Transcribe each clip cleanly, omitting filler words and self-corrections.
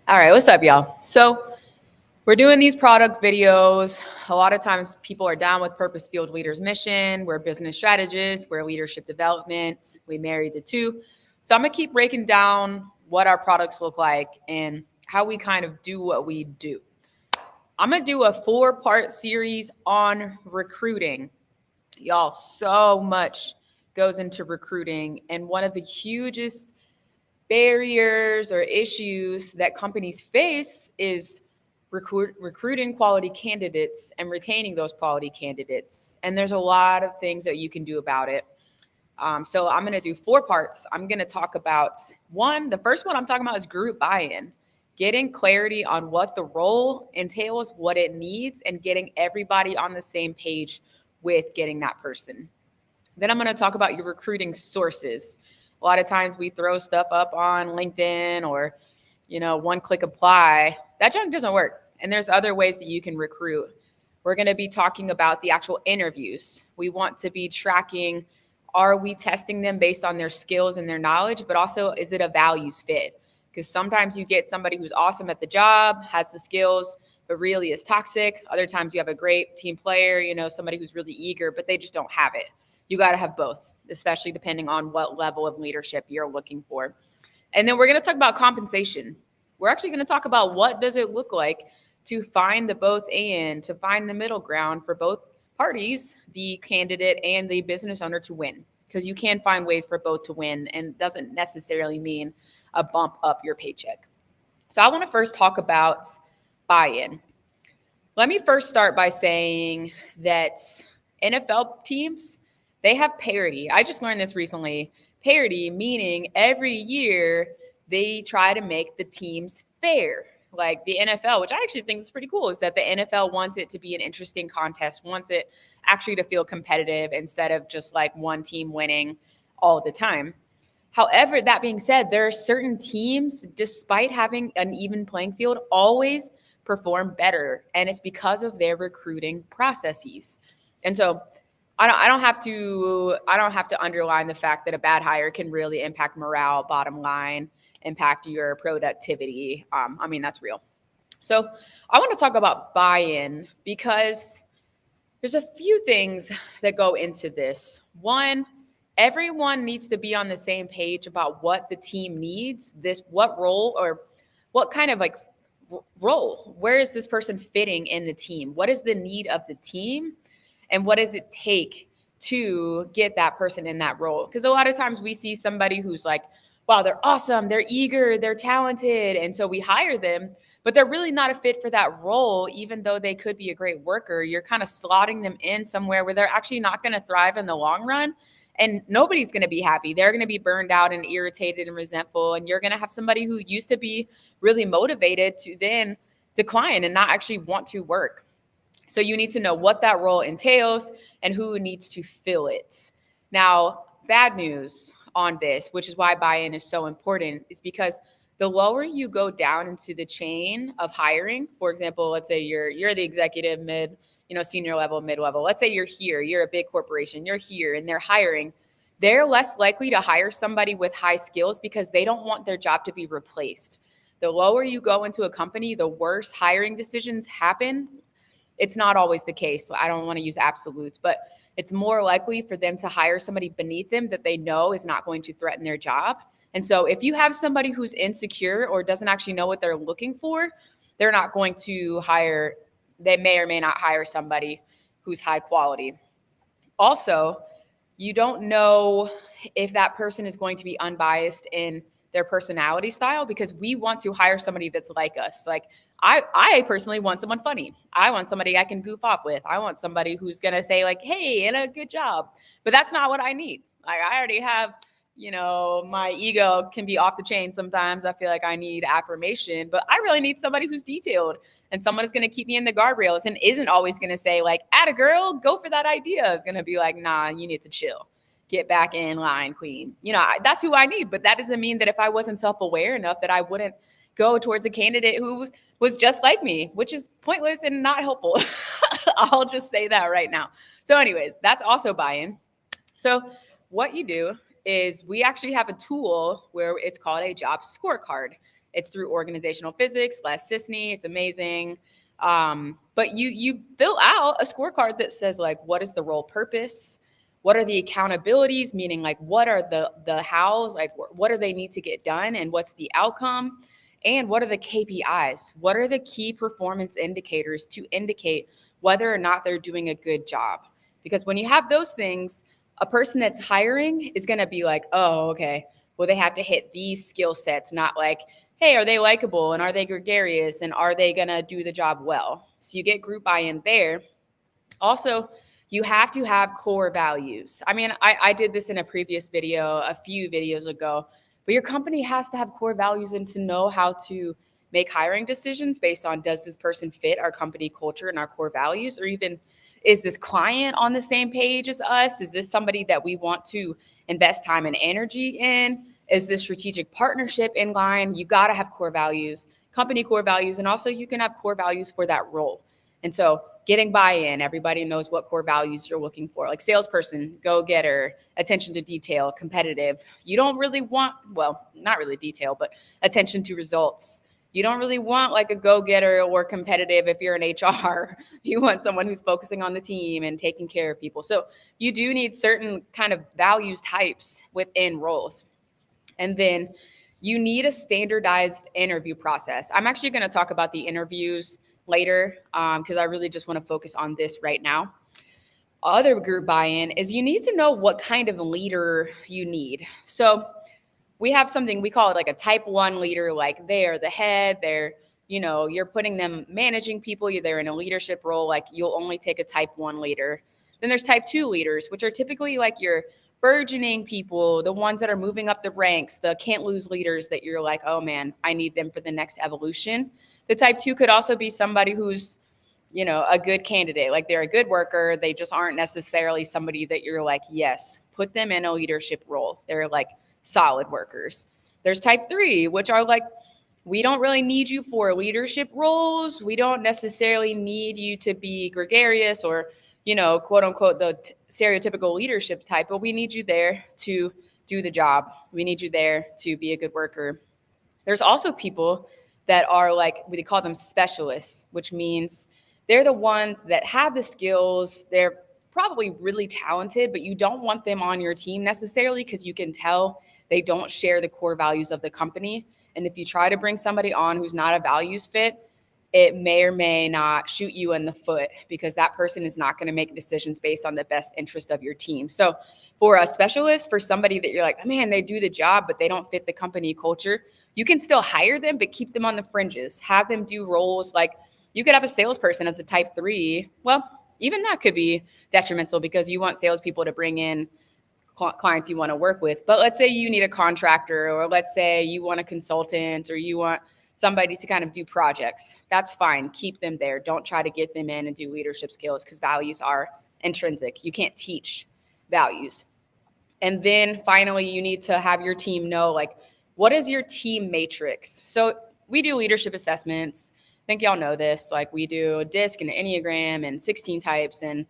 All right, what's up, y'all? So, we're doing these product videos. A lot of times people are down with Purpose Field Leaders Mission. We're business strategists, we're leadership development. We marry the two. So, I'm going to keep breaking down what our products look like and how we kind of do what we do. I'm going to do a 4-part series on recruiting. Y'all, so much goes into recruiting. And one of the hugest barriers or issues that companies face is recruiting quality candidates and retaining those quality candidates. And there's a lot of things that you can do about it. So I'm going to do 4 parts. I'm going to talk about the first one I'm talking about is group buy-in, getting clarity on what the role entails, what it needs, and getting everybody on the same page with getting that person. Then I'm going to talk about your recruiting sources. A lot of times we throw stuff up on LinkedIn or, one click apply. That junk doesn't work. And there's other ways that you can recruit. We're going to be talking about the actual interviews. We want to be tracking, are we testing them based on their skills and their knowledge, but also is it a values fit? Because sometimes you get somebody who's awesome at the job, has the skills, but really is toxic. Other times you have a great team player, somebody who's really eager, but they just don't have it. You got to have both, especially depending on what level of leadership you're looking for. And then we're going to talk about compensation. We're actually going to talk about what does it look like to find the both and to find the middle ground for both parties, the candidate and the business owner, to win. Because you can find ways for both to win, and doesn't necessarily mean a bump up your paycheck. So I want to first talk about buy-in. Let me first start by saying that NFL teams, they have parity. I just learned this recently. Parity meaning every year they try to make the teams fair. Like the NFL, which I actually think is pretty cool, is that the NFL wants it to be an interesting contest, wants it actually to feel competitive instead of just like one team winning all the time. However, that being said, there are certain teams, despite having an even playing field, always perform better. And it's because of their recruiting processes. And so I don't have to underline the fact that a bad hire can really impact morale, bottom line, impact your productivity. That's real. So I want to talk about buy-in because there's a few things that go into this. One, everyone needs to be on the same page about what the team needs, what role or what kind of role, where is this person fitting in the team? What is the need of the team? And what does it take to get that person in that role? Because a lot of times we see somebody who's like, wow, they're awesome, they're eager, they're talented. And so we hire them, but they're really not a fit for that role, even though they could be a great worker. You're kind of slotting them in somewhere where they're actually not going to thrive in the long run. And nobody's going to be happy. They're going to be burned out and irritated and resentful. And you're going to have somebody who used to be really motivated to then decline and not actually want to work. So you need to know what that role entails and who needs to fill it. Now, bad news on this, which is why buy-in is so important, is because the lower you go down into the chain of hiring, for example, let's say you're the executive senior level, mid-level. Let's say you're here, you're a big corporation, you're here and they're hiring. They're less likely to hire somebody with high skills because they don't want their job to be replaced. The lower you go into a company, the worse hiring decisions happen. It's not always the case. I don't want to use absolutes, but it's more likely for them to hire somebody beneath them that they know is not going to threaten their job. And so if you have somebody who's insecure or doesn't actually know what they're looking for, they're not going to hire, they may or may not hire somebody who's high quality. Also, you don't know if that person is going to be unbiased in their personality style, because we want to hire somebody that's like us. Like I personally want someone funny. I want somebody I can goof off with. I want somebody who's going to say like, hey, and a good job. But that's not what I need. Like I already have, my ego can be off the chain sometimes. I feel like I need affirmation, but I really need somebody who's detailed and someone is going to keep me in the guardrails and isn't always going to say like, atta girl, go for that idea. Is going to be like, nah, you need to chill. Get back in line, queen. That's who I need. But that doesn't mean that if I wasn't self-aware enough that I wouldn't go towards a candidate who was just like me, which is pointless and not helpful. I'll just say that right now. So anyways, that's also buy-in. So what you do is we actually have a tool where it's called a job scorecard. It's through organizational physics, Les Sisney. It's amazing. But you fill out a scorecard that says like, what is the role purpose? What are the accountabilities? Meaning like, what are the hows? Like, what do they need to get done? And what's the outcome? And what are the KPIs? What are the key performance indicators to indicate whether or not they're doing a good job? Because when you have those things, a person that's hiring is going to be like, oh, okay, well, they have to hit these skill sets, not like, hey, are they likable and are they gregarious and are they going to do the job well? So you get group buy-in there. Also, you have to have core values. I mean, I did this in a previous video, a few videos ago, but your company has to have core values and to know how to make hiring decisions based on, does this person fit our company culture and our core values? Or even, is this client on the same page as us? Is this somebody that we want to invest time and energy in? Is this strategic partnership in line? You got to have core values, company core values, and also you can have core values for that role. And so getting buy-in, everybody knows what core values you're looking for. Like salesperson, go-getter, attention to detail, competitive. You don't really want, well, not really detail, but attention to results. You don't really want like a go-getter or competitive if you're in HR. You want someone who's focusing on the team and taking care of people. So you do need certain kind of values types within roles. And then you need a standardized interview process. I'm actually going to talk about the interviews later because I really just want to focus on this right now. Other group buy-in is you need to know what kind of leader you need. So we have something, we call it like a type 1 leader, like they're the head, they're, you're putting them managing people, they're in a leadership role, like you'll only take a type 1 leader. Then there's type 2 leaders, which are typically like your burgeoning people, the ones that are moving up the ranks, the can't lose leaders that you're like, oh man, I need them for the next evolution. The type 2 could also be somebody who's, a good candidate, like they're a good worker. They just aren't necessarily somebody that you're like, yes, put them in a leadership role. They're like solid workers. There's type 3, which are like, we don't really need you for leadership roles. We don't necessarily need you to be gregarious or, quote unquote, the stereotypical leadership type, but we need you there to do the job. We need you there to be a good worker. There's also people that are like, we call them specialists, which means they're the ones that have the skills. They're probably really talented, but you don't want them on your team necessarily because you can tell they don't share the core values of the company. And if you try to bring somebody on who's not a values fit, it may or may not shoot you in the foot because that person is not going to make decisions based on the best interest of your team. So for a specialist, for somebody that you're like, man, they do the job, but they don't fit the company culture, you can still hire them, but keep them on the fringes. Have them do roles like you could have a salesperson as a type 3. Well, even that could be detrimental because you want salespeople to bring in clients you want to work with. But let's say you need a contractor, or let's say you want a consultant, or you want somebody to kind of do projects. That's fine. Keep them there. Don't try to get them in and do leadership skills because values are intrinsic. You can't teach values. And then finally, you need to have your team know, like, what is your team matrix? So we do leadership assessments. I think y'all know this. Like we do a DISC and an Enneagram and 16 types and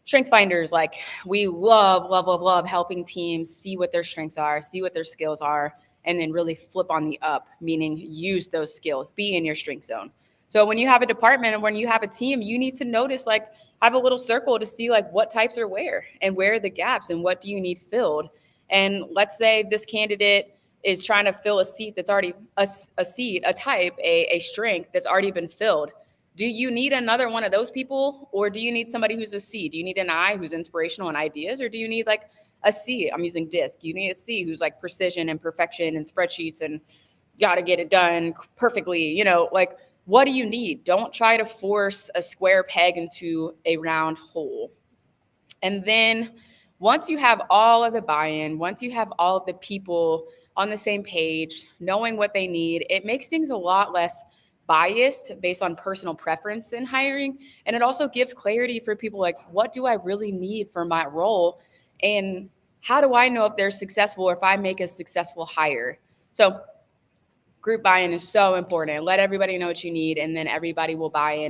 strengths finders. Like we love helping teams see what their strengths are, see what their skills are, and then really flip on the up, meaning use those skills, be in your strength zone. So when you have a department and when you have a team, you need to notice, like, have a little circle to see like what types are where and where are the gaps and what do you need filled. And let's say this candidate is trying to fill a seat that's already a type, a strength that's already been filled. Do you need another one of those people, or do you need somebody who's a C? Do you need an I who's inspirational and ideas, or do you need like a C? I'm using DISC. You need a C who's like precision and perfection and spreadsheets and got to get it done perfectly. Like what do you need? Don't try to force a square peg into a round hole. And then once you have all of the buy-in, once you have all of the people on the same page, knowing what they need, it makes things a lot less biased based on personal preference in hiring. And it also gives clarity for people like, what do I really need for my role? And how do I know if they're successful or if I make a successful hire? So group buy-in is so important. Let everybody know what you need, and then everybody will buy in.